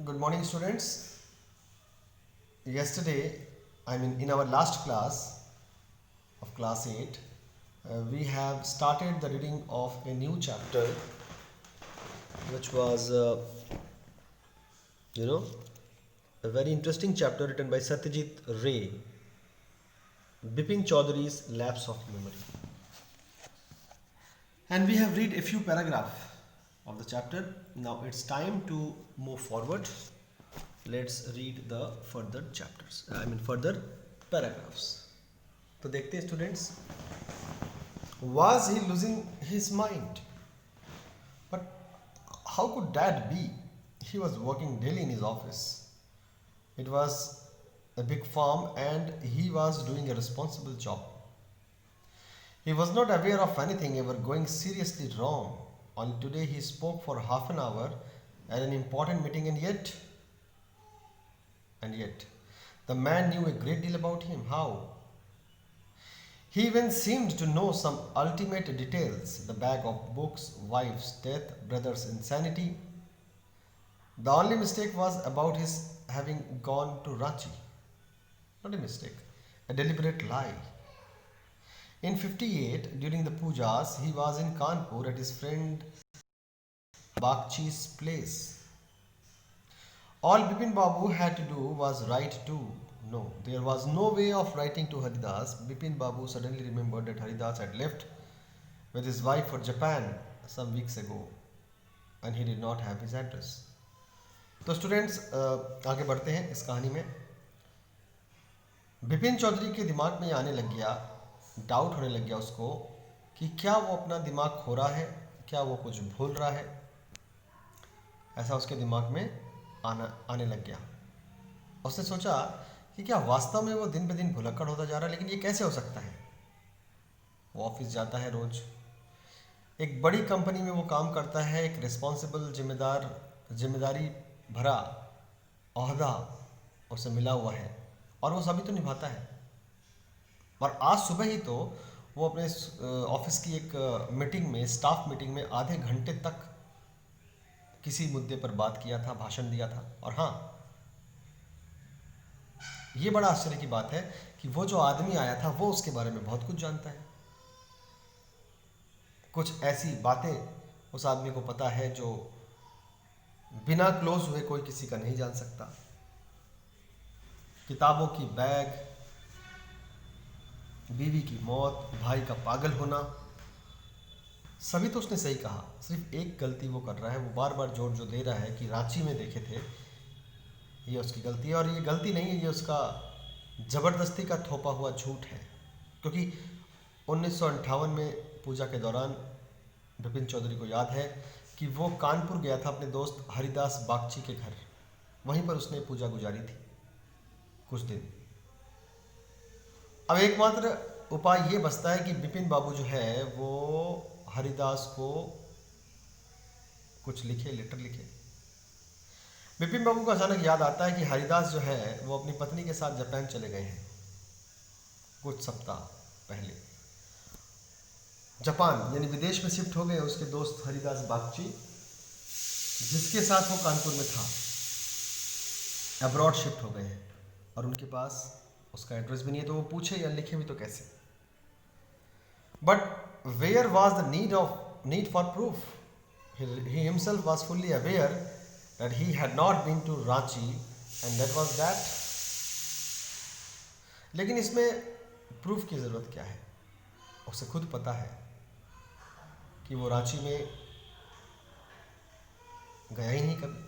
Good morning, students. Yesterday, in our last class of class 8, we have started the reading of a new chapter, which was, you know, a very interesting chapter written by Satyajit Ray, Bipin Chaudhary's Lapse of Memory. And we have read a few paragraphs of the chapter. Now it's time to move forward. Let's read the further chapters. Further paragraphs. तो देखते हैं students. Was he losing his mind? But how could that be? He was working daily in his office. It was a big firm and he was doing a responsible job. He was not aware of anything ever going seriously wrong. Only today he spoke for half an hour at an important meeting, and yet, the man knew a great deal about him. How? He even seemed to know some ultimate details: the bag of books, wife's death, brother's insanity. The only mistake was about his having gone to Ranchi. Not a mistake, a deliberate lie. In 58, during the pujas, he was in Kanpur at his friend Bakchi's place. All Bipin Babu had to do was write to. No, there was no way of writing to Haridas. Bipin Babu suddenly remembered that Haridas had left with his wife for Japan some weeks ago and he did not have his address. तो students आगे बढ़ते हैं इस कहानी में. बिपिन चौधरी के दिमाग में ये आने लग गया, डाउट होने लग गया उसको कि क्या वो अपना दिमाग खो रहा है, क्या वो कुछ भूल रहा है. ऐसा उसके दिमाग में आने लग गया. उसने सोचा कि क्या वास्तव में वो दिन ब दिन भुलक्कड़ होता जा रहा है, लेकिन ये कैसे हो सकता है. वो ऑफिस जाता है रोज, एक बड़ी कंपनी में वो काम करता है, एक रिस्पॉन्सिबल जिम्मेदारी भरा ओहदा उसे मिला हुआ है और वो सभी तो निभाता है. और आज सुबह ही तो वो अपने ऑफिस की एक मीटिंग में, स्टाफ मीटिंग में आधे घंटे तक किसी मुद्दे पर बात किया था, भाषण दिया था. और हाँ, ये बड़ा आश्चर्य की बात है कि वो जो आदमी आया था वो उसके बारे में बहुत कुछ जानता है. कुछ ऐसी बातें उस आदमी को पता है जो बिना क्लोज हुए कोई किसी का नहीं जान सकता. किताबों की बैग, बीवी की मौत, भाई का पागल होना, सभी तो उसने सही कहा. सिर्फ एक गलती वो कर रहा है, वो बार बार जोर जो दे रहा है कि रांची में देखे थे, ये उसकी गलती है. और ये गलती नहीं है, ये उसका ज़बरदस्ती का थोपा हुआ झूठ है. क्योंकि 1958 में पूजा के दौरान बिपिन चौधरी को याद है कि वो कानपुर गया था अपने दोस्त हरिदास बागची के घर. वहीं पर उसने पूजा गुजारी थी कुछ दिन. अब एकमात्र उपाय ये बचता है कि बिपिन बाबू जो है वो हरिदास को कुछ लिखे, लेटर लिखे. बिपिन बाबू को अचानक याद आता है कि हरिदास जो है वो अपनी पत्नी के साथ जापान चले गए हैं कुछ सप्ताह पहले. जापान यानी विदेश में शिफ्ट हो गए उसके दोस्त हरिदास बागची, जिसके साथ वो कानपुर में था, अब्रॉड शिफ्ट हो गए हैं और उनके पास उसका एड्रेस भी नहीं है. तो वो पूछे या लिखे भी तो कैसे. But where was the need for proof. He himself was fully aware that he had not been to Ranchi and that was that. लेकिन इसमें प्रूफ की ज़रूरत क्या है. उसे खुद पता है कि वो रांची में गया ही नहीं कभी.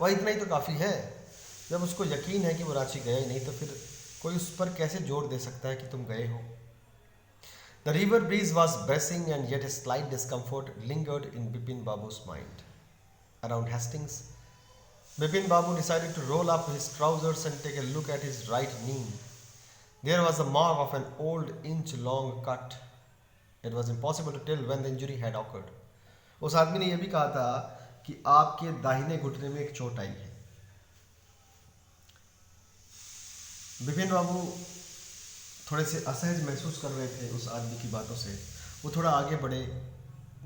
वह इतना ही तो काफ़ी है. जब उसको यकीन है कि वो रांची गया ही नहीं तो फिर कोई उस पर कैसे जोर दे सकता है कि तुम गए हो. The river breeze was bracing and yet a slight discomfort lingered in Bipin Babu's mind. Around Hastings, Bipin Babu decided to roll up his trousers and take a look at his right knee. There was a mark of an old inch-long cut. It was impossible to tell when the injury had occurred. उस आदमी ने यह भी कहा था कि आपके दाहिने घुटने में एक चोट आई है. बिपिन बाबू थोड़े से असहज महसूस कर रहे थे उस आदमी की बातों से. वो थोड़ा आगे बढ़े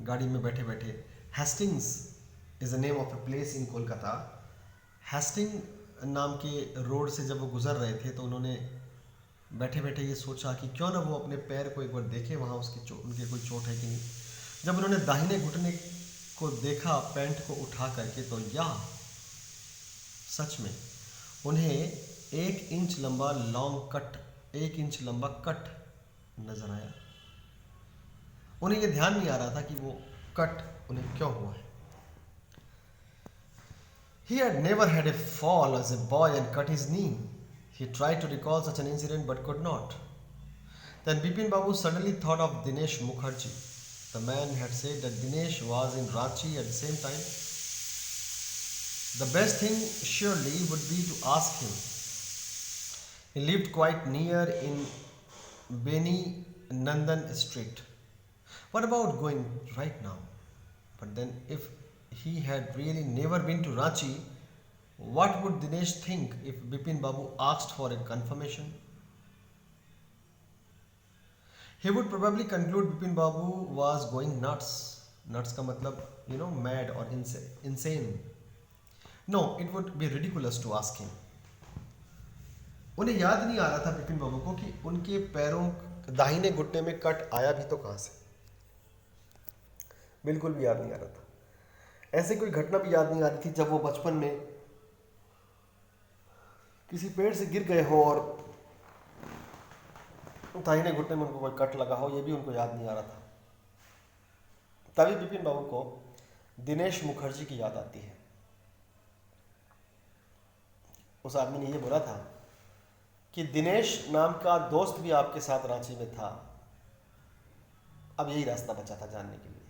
गाड़ी में बैठे बैठे. Hastings is the name of a place in Kolkata. Hasting नाम के रोड से जब वो गुजर रहे थे तो उन्होंने बैठे बैठे ये सोचा कि क्यों ना वो अपने पैर को एक बार देखें, वहाँ उनके कोई चोट है कि नहीं। जब उन्होंने दाहिने घुटने को देखा पैंट को उठा करके, तो यह सच में उन्हें 1 इंच लंबा लॉन्ग कट, 1 इंच लंबा कट नजर आया। उन्हें यह ध्यान नहीं आ रहा था कि वो कट उन्हें क्यों हुआ है। He had never had a fall as a boy and cut his knee. He tried to recall such an incident but could not. Then Bipin Babu suddenly thought of Dinesh Mukherjee. The man had said that Dinesh was in Ranchi at the same time. The best thing surely would be to ask him. He lived quite near in Beni Nandan Street. What about going right now? But then, if he had really never been to Ranchi, what would Dinesh think if Bipin Babu asked for a confirmation? He would probably conclude Bipin Babu was going nuts. Nuts का मतलब, mad or insane. No, it would be ridiculous to ask him. उन्हें याद नहीं आ रहा था बिपिन बाबू को कि उनके पैरों दाहिने घुटने में कट आया भी तो कहाँ से। बिल्कुल भी याद नहीं आ रहा था। ऐसे कोई घटना भी याद नहीं आ रही थी जब वो बचपन में किसी पेड़ से गिर गए हो और दाहिने घुटने में उनको कोई कट लगा हो, ये भी उनको याद नहीं आ रहा था। तभी बिपिन बाबू को दिनेश मुखर्जी की याद आती है। उस आदमी ने ये बोला था कि दिनेश नाम का दोस्त भी आपके साथ रांची में था। अब यही रास्ता बचा था जानने के लिए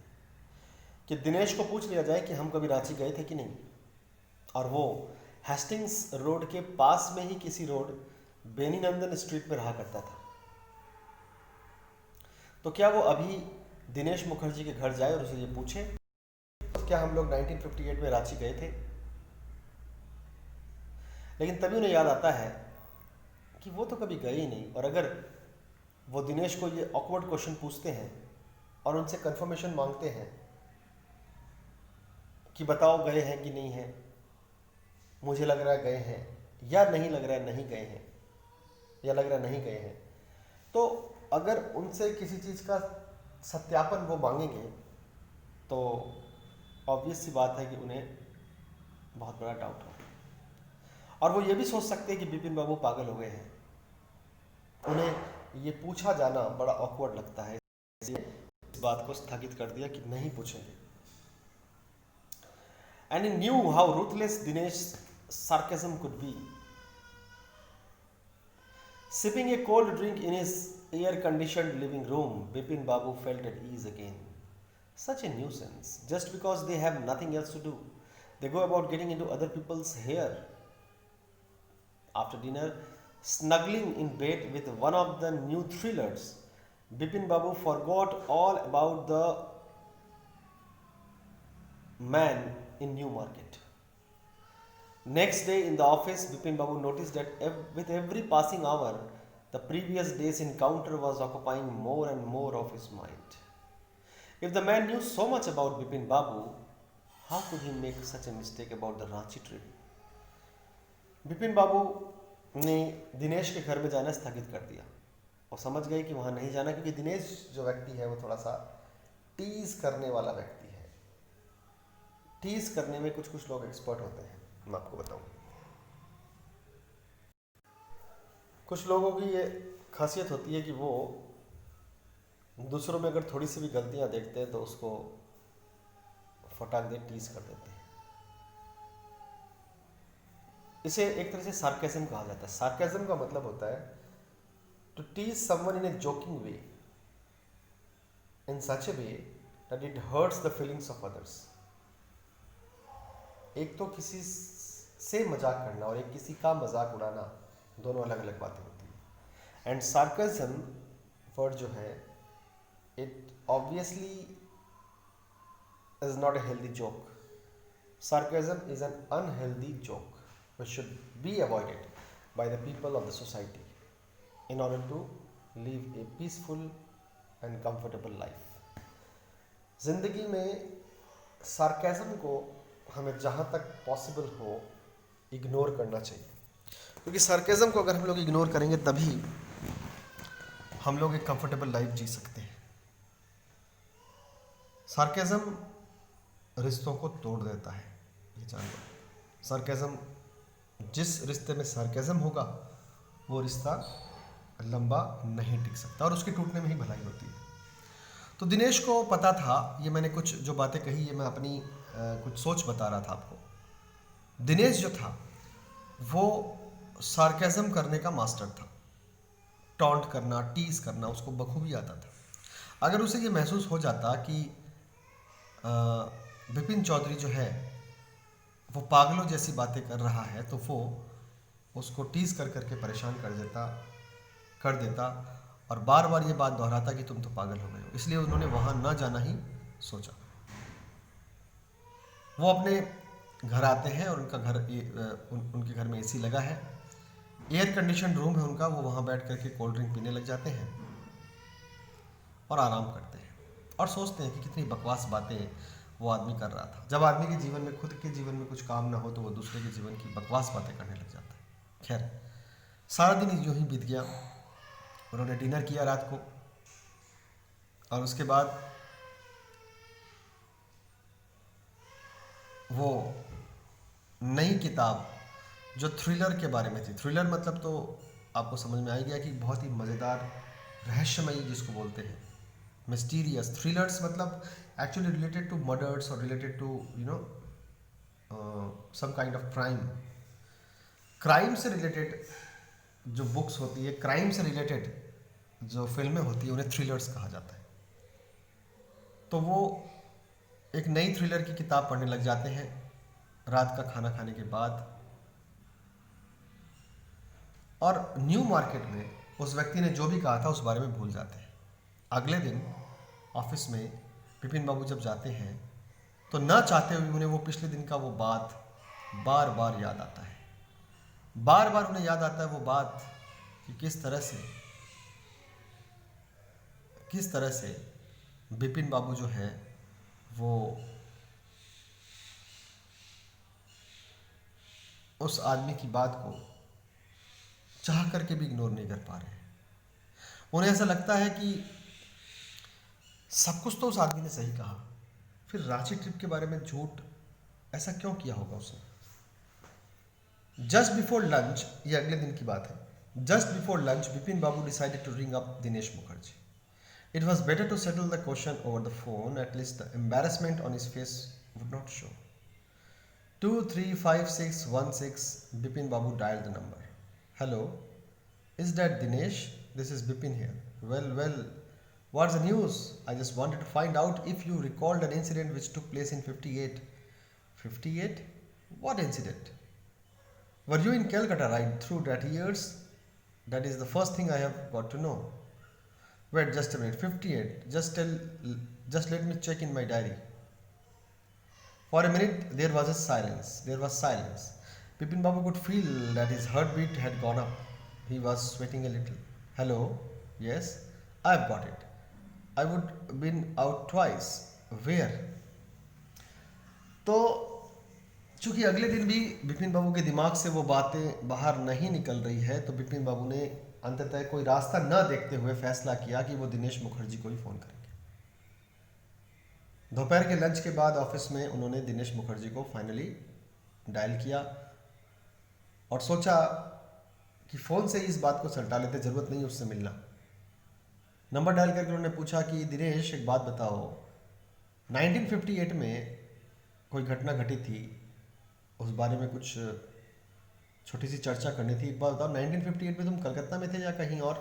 कि दिनेश को पूछ लिया जाए कि हम कभी रांची गए थे कि नहीं, और वो हेस्टिंग्स रोड के पास में ही किसी रोड बेनी नंदन स्ट्रीट में रहा करता था। तो क्या वो अभी दिनेश मुखर्जी के घर जाए और उसे ये पूछे क्या हम लोग 1958 में रांची गए थे। लेकिन तभी उन्हें याद आता है कि वो तो कभी गए ही नहीं, और अगर वो दिनेश को ये ऑकवर्ड क्वेश्चन पूछते हैं और उनसे कंफर्मेशन मांगते हैं कि बताओ गए हैं कि नहीं हैं, मुझे लग रहा है गए हैं, या नहीं लग रहा है नहीं गए हैं, या लग रहा है नहीं गए हैं, तो अगर उनसे किसी चीज़ का सत्यापन वो मांगेंगे तो ऑब्वियस सी बात है कि उन्हें बहुत बड़ा डाउट होगा, और वो ये भी सोच सकते हैं कि बिपिन बाबू पागल हो गए हैं। उन्हें ये पूछा जाना बड़ा ऑकवर्ड लगता है, इसलिए इस बात को स्थगित कर दिया कि नहीं पूछेंगे। And he knew how ruthless Dinesh's sarcasm could be. Sipping a cold drink in his air-conditioned living room, Bipin Babu felt at ease again. Such a nuisance. Just because they have nothing else to do, they go about getting into other people's hair. After dinner, snuggling in bed with one of the new thrillers, Bipin Babu forgot all about the man in New Market. Next day in the office, Bipin Babu noticed that with every passing hour, the previous day's encounter was occupying more and more of his mind. If the man knew so much about Bipin Babu, how could he make such a mistake about the Ranchi trip? Bipin बाबू ने दिनेश के घर में जाना स्थगित कर दिया और समझ गए कि वहाँ नहीं जाना, क्योंकि दिनेश जो व्यक्ति है वो थोड़ा सा टीज करने वाला व्यक्ति है। टीज करने में कुछ कुछ लोग एक्सपर्ट होते हैं, मैं आपको बताऊं। कुछ लोगों की ये खासियत होती है कि वो दूसरों में अगर थोड़ी सी भी गलतियां देखते हैं तो उसको फटाक दे टीज कर देते हैं। इसे एक तरह से सार्केज्म कहा जाता है। सार्केज्म का मतलब होता है to tease someone in a joking way, in such a way that it hurts the feelings of others. एक तो किसी से मजाक करना और एक किसी का मजाक उड़ाना, दोनों अलग अलग बातें होती हैं। एंड सार्केज्म वर्ड जो है, it obviously is not a healthy joke. Sarcasm is an unhealthy joke which should be avoided by the people of the society in order to live a peaceful and comfortable life. जिंदगी में sarcasm को हमें जहाँ तक possible हो ignore करना चाहिए, क्योंकि सार्केज़म को अगर हम लोग इग्नोर करेंगे तभी हम लोग एक कंफर्टेबल लाइफ जी सकते हैं। सार्केज़म रिश्तों को तोड़ देता है, ये जान लो। सार्केज़म, जिस रिश्ते में सार्केज़म होगा वो रिश्ता लंबा नहीं टिक सकता और उसके टूटने में ही भलाई होती है। तो दिनेश को पता था, ये मैंने कुछ जो बातें कही ये मैं अपनी कुछ सोच बता रहा था आपको। दिनेश जो था वो सार्केज़म करने का मास्टर था, टॉन्ट करना, टीज करना उसको बखूबी आता था। अगर उसे ये महसूस हो जाता कि विपिन चौधरी जो है वो पागलों जैसी बातें कर रहा है, तो वो उसको टीज कर करके परेशान कर देता और बार बार ये बात दोहराता कि तुम तो पागल हो गए हो। इसलिए उन्होंने वहाँ ना जाना ही सोचा। वो अपने घर आते हैं और उनका घर उनके घर में एसी लगा है, एयर कंडीशन रूम है उनका। वो वहाँ बैठ करके कोल्ड ड्रिंक पीने लग जाते हैं और आराम करते हैं और सोचते हैं कि कितनी बकवास बातें वो आदमी कर रहा था। जब आदमी के जीवन में, खुद के जीवन में कुछ काम ना हो तो वो दूसरे के जीवन की बकवास बातें करने लग जाता है। खैर, सारा दिन यूं ही बीत गया। उन्होंने डिनर किया रात को और उसके बाद वो नई किताब जो थ्रिलर के बारे में थी, थ्रिलर मतलब तो आपको समझ में आ ही गया कि बहुत ही मज़ेदार, रहस्यमयी जिसको बोलते हैं, मिस्टीरियस। थ्रिलर्स मतलब एक्चुअली रिलेटेड टू मर्डर्स और related to some kind of crime. Crime से रिलेटेड जो बुक्स होती है, क्राइम से रिलेटेड जो फिल्में होती है, उन्हें थ्रिलर्स कहा जाता है। तो वो एक नई थ्रिलर की किताब पढ़ने लग जाते हैं रात का खाना खाने के बाद। और न्यू मार्केट में उस व्यक्ति ने जो भी कहा था उस बारे में भूल जाते हैं। अगले दिन ऑफिस में विपिन बाबू जब जाते हैं तो ना चाहते हुए उन्हें वो पिछले दिन का वो बात बार बार याद आता है। बार बार उन्हें याद आता है वो बात कि किस तरह से विपिन बाबू जो है वो उस आदमी की बात को चाह करके भी इग्नोर नहीं कर पा रहे हैं। उन्हें ऐसा लगता है कि सब कुछ तो उस आदमी ने सही कहा, फिर रांची ट्रिप के बारे में झूठ ऐसा क्यों किया होगा उसने। जस्ट बिफोर लंच, ये अगले दिन की बात है, just before lunch Vipin Babu decided to ring up Dinesh Mukherjee. It was better to settle the question over the phone, at least the embarrassment on his face would not show. 235616 Bipin Babu dialed the number. Hello, is that Dinesh? This is Bipin here. Well, what's the news? I just wanted to find out if you recalled an incident which took place in 58. 58? What incident? Were you in Calcutta right through that years? That is the first thing I have got to know. Wait, just a minute. 58. Just let me check in my diary. For a minute, there was a silence. There was silence. Bipin Babu could feel that his heartbeat had gone up. He was sweating a little. Hello? Yes? I've got it. I would been out twice. Where? तो चूंकि अगले दिन भी बिपिन बाबू के दिमाग से वो बातें बाहर नहीं निकल रही है, तो बिपिन बाबू ने अंततः कोई रास्ता न देखते हुए फैसला किया कि वो दिनेश मुखर्जी को ही फ़ोन करेंगे। दोपहर के लंच के बाद ऑफिस में उन्होंने दिनेश मुखर्जी को फाइनली डायल किया और सोचा कि फ़ोन से ही इस बात को सलटा लेते, ज़रूरत नहीं उससे मिलना। नंबर डायल करके उन्होंने पूछा कि दिनेश, एक बात बताओ, 1958 में कोई घटना घटी थी, उस बारे में कुछ छोटी सी चर्चा करनी थी। एक बात बताओ, 1958 में तुम कलकत्ता में थे या कहीं और?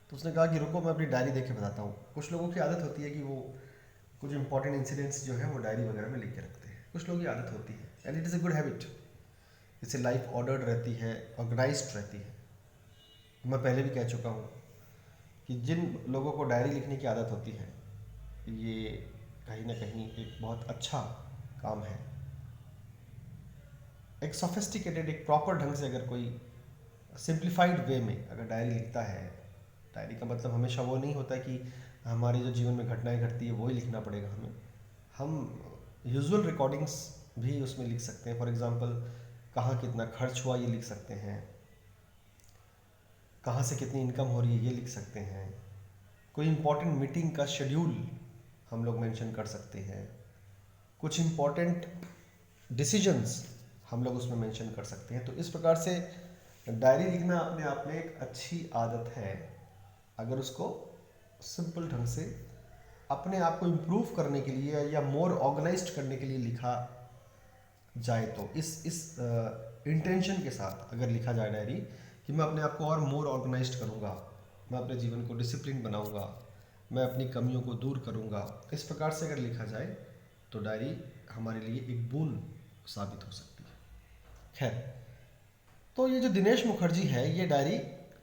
तो उसने कहा कि रुको, मैं अपनी डायरी देख के बताता हूँ। कुछ लोगों की आदत होती है कि वो कुछ इंपॉर्टेंट इंसिडेंट्स जो है वो डायरी वगैरह में लिख के रखते हैं। कुछ लोगों की आदत होती है, and it is a good habit. इससे लाइफ ऑर्डर्ड रहती है, ऑर्गेनाइज्ड रहती है। मैं पहले भी कह चुका हूँ कि जिन लोगों को डायरी लिखने की आदत होती है, ये कहीं ना कहीं एक बहुत अच्छा काम है। एक सोफिस्टिकेटेड, एक प्रॉपर ढंग से अगर कोई सिंप्लीफाइड वे में अगर डायरी लिखता है, डायरी का मतलब हमेशा वो नहीं होता कि हमारे जो जीवन में घटनाएं घटती है वो ही लिखना पड़ेगा हमें। हम यूजुअल रिकॉर्डिंग्स भी उसमें लिख सकते हैं। फॉर एग्जांपल, कहाँ कितना खर्च हुआ ये लिख सकते हैं, कहाँ से कितनी इनकम हो रही है ये लिख सकते हैं, कोई इम्पोर्टेंट मीटिंग का शेड्यूल हम लोग मेंशन कर सकते हैं, कुछ इम्पोर्टेंट डिसीजंस हम लोग उसमें मेंशन कर सकते हैं। तो इस प्रकार से डायरी लिखना अपने आप में एक अच्छी आदत है, अगर उसको सिंपल ढंग से अपने आप को इम्प्रूव करने के लिए या मोर ऑर्गेनाइज्ड करने के लिए लिखा जाए। तो इस इंटेंशन के साथ अगर लिखा जाए डायरी कि मैं अपने आप को और मोर ऑर्गेनाइज्ड करूँगा, मैं अपने जीवन को डिसिप्लिन बनाऊँगा, मैं अपनी कमियों को दूर करूँगा, इस प्रकार से अगर लिखा जाए तो डायरी हमारे लिए एक बोon साबित हो सकती है। खैर, तो ये जो दिनेश मुखर्जी है ये डायरी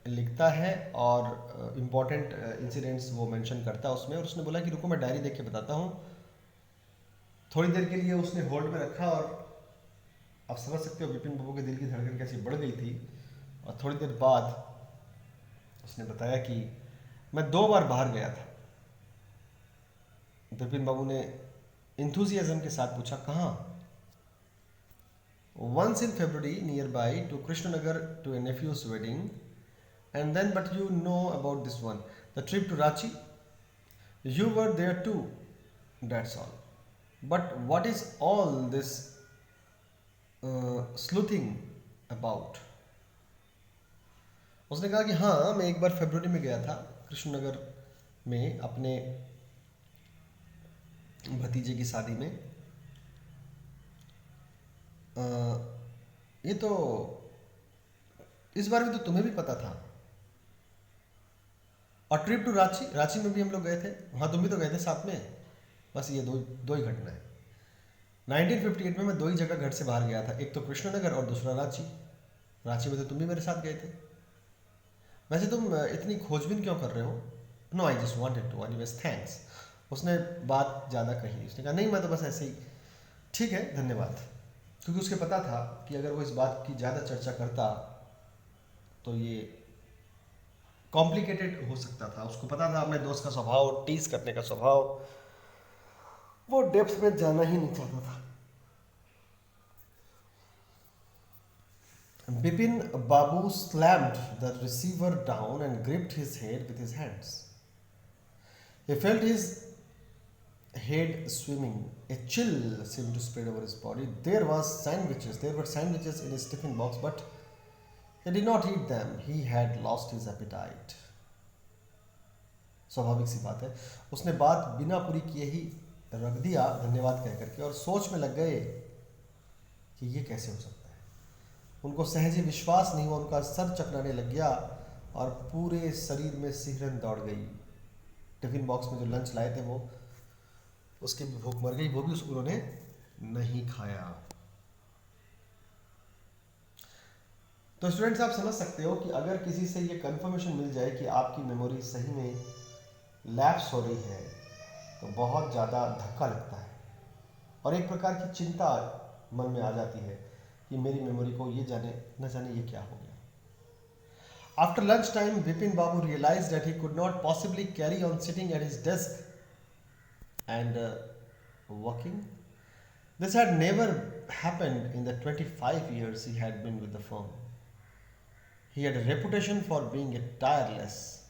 लिखता है और इम्पॉर्टेंट इंसिडेंट्स वो मेंशन करता है उसमें, और उसने बोला कि रुको मैं डायरी देख के बताता हूँ। थोड़ी देर के लिए उसने होल्ड में रखा और आप समझ सकते हो विपिन बाबू के दिल की धड़कन कैसी बढ़ गई थी। और थोड़ी देर बाद उसने बताया कि मैं 2 बार बाहर गया था। विपिन बाबू ने इंथुजियाज्म के साथ पूछा कहाँ? Once in February nearby to Krishnanagar to a nephew's wedding, and then but you know about this one, the trip to Ranchi. You were there too. That's all. But what is all this sleuthing about? उसने कहा कि हाँ मैं एक बार फरवरी में गया था कृष्णनगर में अपने भतीजे की शादी में। ये तो इस बार भी तो तुम्हें भी पता था। और ट्रिप टू रांची, रांची में भी हम लोग गए थे, वहाँ तुम भी तो गए थे साथ में। बस ये दो ही घटना है। 1958 में मैं 2 ही जगह घर से बाहर गया था, एक तो कृष्णनगर और दूसरा रांची। रांची में तो तुम भी मेरे साथ गए थे। वैसे तुम इतनी खोजबीन क्यों कर रहे हो? No I just wanted to, anyways thanks. उसने बात ज़्यादा कही, उसने कहा नहीं मैं तो बस ऐसे ही। ठीक है धन्यवाद, क्योंकि उसके पता था कि अगर वो इस बात की ज़्यादा चर्चा करता तो ये कॉम्प्लिकेटेड हो सकता था। उसको पता था अपने दोस्त का स्वभाव, टीज करने का स्वभाव, वो डेप्थ में जाना ही नहीं चाहता था। Bipin Babu slammed the receiver down and gripped his head with his hands. He felt his head swimming. A chill seemed to spread over his body. There were sandwiches in his tiffin box, but he did not eat them. He had lost his appetite. स्वाभाविक सी बात है, उसने बात बिना पूरी किए ही रख दिया धन्यवाद कह करके, और सोच में लग गए कि ये कैसे हो सकता है। उनको सहज ही विश्वास नहीं हुआ, उनका सर चकराने लग गया और पूरे शरीर में सिहरन दौड़ गई। टिफिन बॉक्स में जो लंच लाए थे वो, उसकी भी भूख मर गई, वो भी उन्होंने नहीं खाया। तो स्टूडेंट्स आप समझ सकते हो कि अगर किसी से ये कंफर्मेशन मिल जाए कि आपकी मेमोरी सही में लैप्स हो रही है तो बहुत ज़्यादा धक्का लगता है और एक प्रकार की चिंता मन में आ जाती है कि मेरी मेमोरी को ये न जाने ये क्या हो गया। After lunch time, Bipin Babu realized that he could not possibly carry on sitting at his desk and working. This had never happened in the 25 years he had been with the firm. He had a reputation for being a tireless,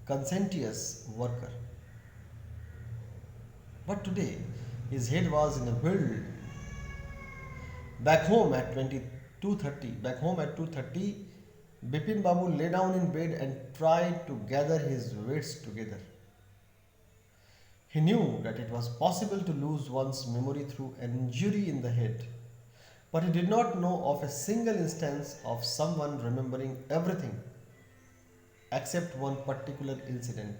conscientious worker. But today, his head was in a whirl. Back home at 2:30, Bipin Babu lay down in bed and tried to gather his wits together. He knew that it was possible to lose one's memory through an injury in the head, but he did not know of a single instance of someone remembering everything except one particular incident,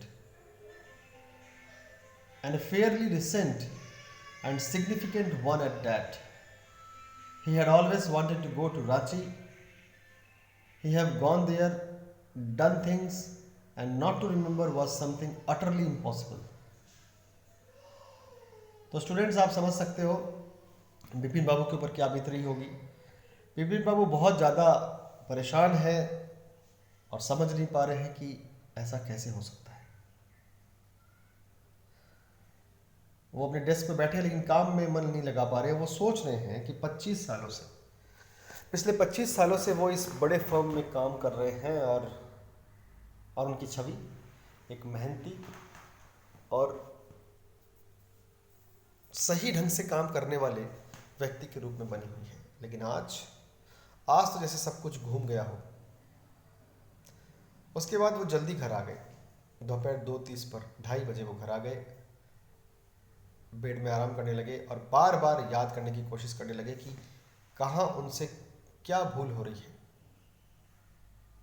and a fairly recent and significant one at that. He had always wanted to go to Ranchi. He had gone there, done things, and not to remember was something utterly impossible. तो students आप समझ सकते हो बिपिन बाबू के ऊपर क्या बीत रही होगी। बिपिन बाबू बहुत ज़्यादा परेशान है और समझ नहीं पा रहे हैं कि ऐसा कैसे हो सकता है। वो अपने डेस्क पे बैठे हैं लेकिन काम में मन नहीं लगा पा रहे। वो सोच रहे हैं कि 25 सालों से, पिछले 25 सालों से वो इस बड़े फर्म में काम कर रहे हैं और उनकी छवि एक मेहनती और सही ढंग से काम करने वाले व्यक्ति के रूप में बनी हुई है। लेकिन आज आज तो जैसे सब कुछ घूम गया हो। उसके बाद वो जल्दी घर आ गए। दोपहर 2:30 पर 2:30 बजे वो घर आ गए, बेड में आराम करने लगे और बार बार याद करने की कोशिश करने लगे कि कहाँ उनसे क्या भूल हो रही है।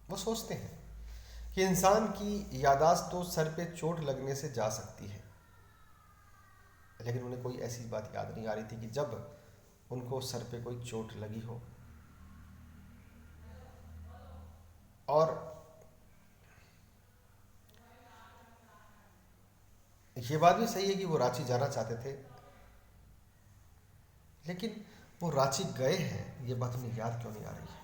वो सोचते हैं कि इंसान की याददाश्त तो सर पे चोट लगने से जा सकती है, लेकिन उन्हें कोई ऐसी बात याद नहीं आ रही थी कि जब उनको सर पे कोई चोट लगी हो। और ये बात भी सही है कि वो रांची जाना चाहते थे, लेकिन वो रांची गए हैं ये बात उन्हें याद क्यों नहीं आ रही है।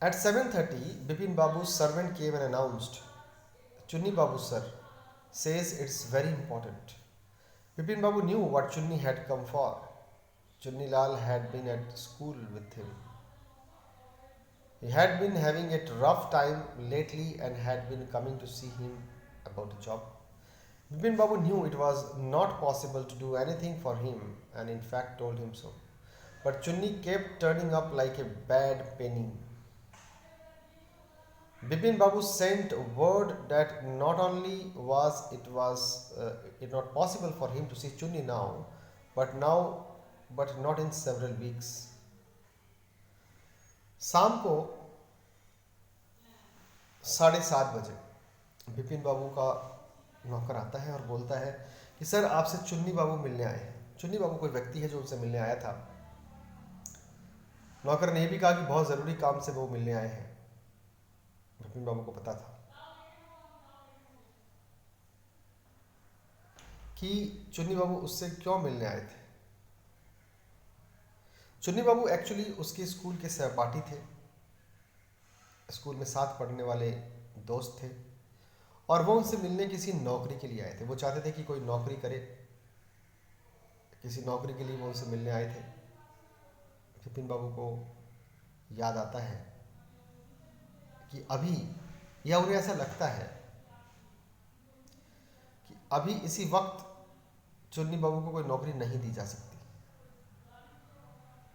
At 7:30, Bipin Babu's servant came and announced, Chunni Babu sir says it's very important. Bipin Babu knew what Chunni had come for. Chunni Lal had been at school with him. He had been having a rough time lately and had been coming to see him about a job. Bipin Babu knew it was not possible to do anything for him and in fact told him so. But Chunni kept turning up like a bad penny. Bipin Babu sent word that not only was it not possible for him to see Chunni now, but not in several weeks. शाम को 7:30 बिपिन बाबू का नौकर आता है और बोलता है कि सर आपसे चुन्नी बाबू मिलने आए हैं। चुन्नी बाबू कोई व्यक्ति है जो उनसे मिलने आया था। नौकर ने यह भी कहा कि बहुत ज़रूरी काम से वो मिलने आए हैं। बिपिन बाबू को पता था कि चुन्नी बाबू उससे क्यों मिलने आए थे। चुन्नी बाबू एक्चुअली उसके स्कूल के सहपाठी थे, स्कूल में साथ पढ़ने वाले दोस्त थे और वो उनसे मिलने किसी नौकरी के लिए आए थे। वो चाहते थे कि कोई नौकरी करे, किसी नौकरी के लिए वो उनसे मिलने आए थे। बिपिन बाबू को याद आता है कि अभी, या उन्हें ऐसा लगता है कि अभी इसी वक्त चुन्नी बाबू को कोई नौकरी नहीं दी जा सकती।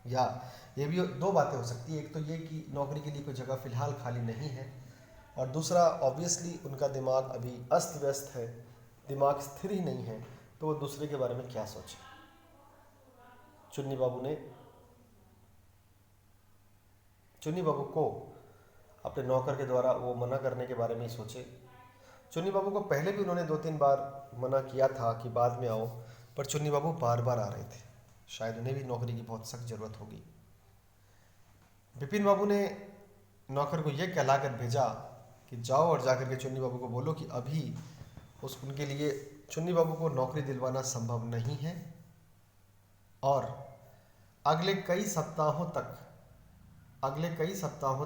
या ये भी दो बातें हो सकती है, एक तो ये कि नौकरी के लिए कोई जगह फ़िलहाल खाली नहीं है, और दूसरा ऑब्वियसली उनका दिमाग अभी अस्त व्यस्त है, दिमाग स्थिर ही नहीं है, तो वो दूसरे के बारे में क्या सोचे। चुन्नी बाबू को अपने नौकर के द्वारा वो मना करने के बारे में ही सोचे। चुन्नी बाबू को पहले भी उन्होंने 2-3 बार मना किया था कि बाद में आओ, पर चुन्नी बाबू बार बार आ रहे थे। शायद उन्हें भी नौकरी की बहुत सख्त ज़रूरत होगी। बिपिन बाबू ने नौकर को यह कहला कर भेजा कि जाओ और जाकर के चुन्नी बाबू को बोलो कि अभी उनके लिए चुन्नी बाबू को नौकरी दिलवाना संभव नहीं है और अगले कई सप्ताहों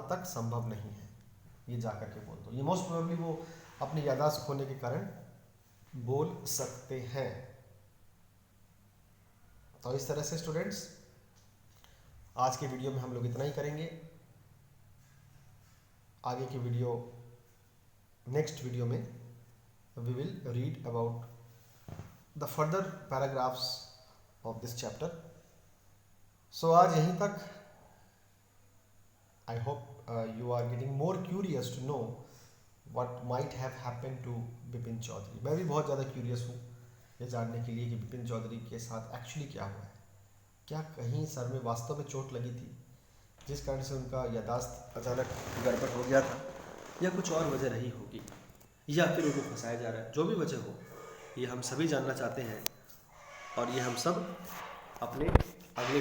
तक संभव नहीं है। ये जाकर के बोल दो। ये मोस्ट प्रोबेबली वो अपनी याददाश्त खोने के कारण बोल सकते हैं। तो इस तरह से स्टूडेंट्स, आज के वीडियो में हम लोग इतना ही करेंगे। आगे की वीडियो, नेक्स्ट वीडियो में we will read about the further paragraphs of this chapter. So आज यहीं तक। I hope you are getting more curious to know what might have happened to Bipin Chaudhary. मैं भी बहुत ज़्यादा क्यूरियस हूँ ये जानने के लिए कि बिपिन चौधरी के साथ एक्चुअली क्या हुआ है। क्या कहीं सर में वास्तव में चोट लगी थी जिस कारण से उनका याददाश्त अचानक गड़बड़ हो गया था, या कुछ और वजह रही होगी, या फिर उनको फंसाया जा रहा है। जो भी वजह हो, ये हम सभी जानना चाहते हैं और ये हम सब अपने अगले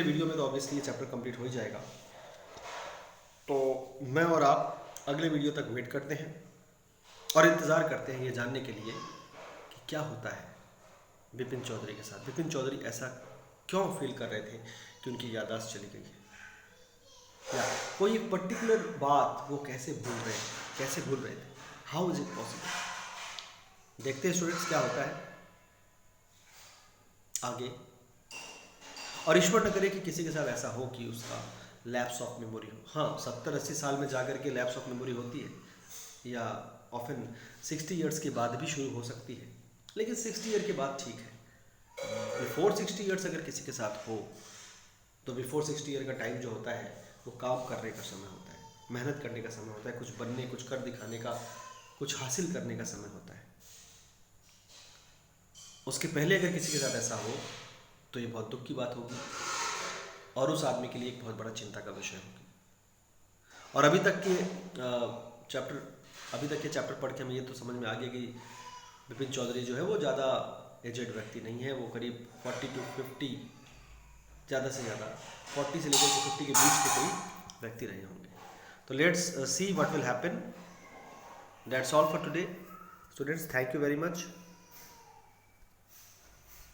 वीडियो में तो ऑब्वियसली ये चैप्टर कंप्लीट हो ही जाएगा। तो मैं और आप अगले वीडियो तक वेट करते हैं और इंतज़ार करते हैं ये जानने के लिए कि क्या होता है बिपिन चौधरी के साथ। बिपिन चौधरी ऐसा क्यों फील कर रहे थे कि उनकी याददाश्त चली गई है, या कोई एक पर्टिकुलर बात वो कैसे भूल रहे थे, हाउ इज इट पॉसिबल। देखते हैं स्टूडेंट्स क्या होता है आगे। और ईश्वर न करे कि किसी के साथ ऐसा हो कि उसका लैप्स ऑफ मेमोरी हो। हाँ, 70-80 साल में जाकर के लैप्स ऑफ मेमोरी होती है, या ऑफन 60 ईयर्स के बाद भी शुरू हो सकती है, लेकिन 60 ईयर के बाद ठीक है। बिफोर 60 ईयर्स अगर किसी के साथ हो तो बिफोर 60 ईयर का टाइम जो होता है वो काम करने का समय होता है, मेहनत करने का समय होता है, कुछ बनने, कुछ कर दिखाने का, कुछ हासिल करने का समय होता है। उसके पहले अगर किसी के साथ ऐसा हो तो ये बहुत दुख की बात होगी और उस आदमी के लिए एक बहुत बड़ा चिंता का विषय होगी। और अभी तक के चैप्टर पढ़ के हमें ये तो समझ में आ गया कि विपिन चौधरी जो है वो ज़्यादा एजेड व्यक्ति नहीं है, वो करीब 40 to 50, ज़्यादा से ज़्यादा 40 से लेकर 50 के बीच के कोई व्यक्ति रहे होंगे। तो let's see what will happen. That's all for today students, thank you very much.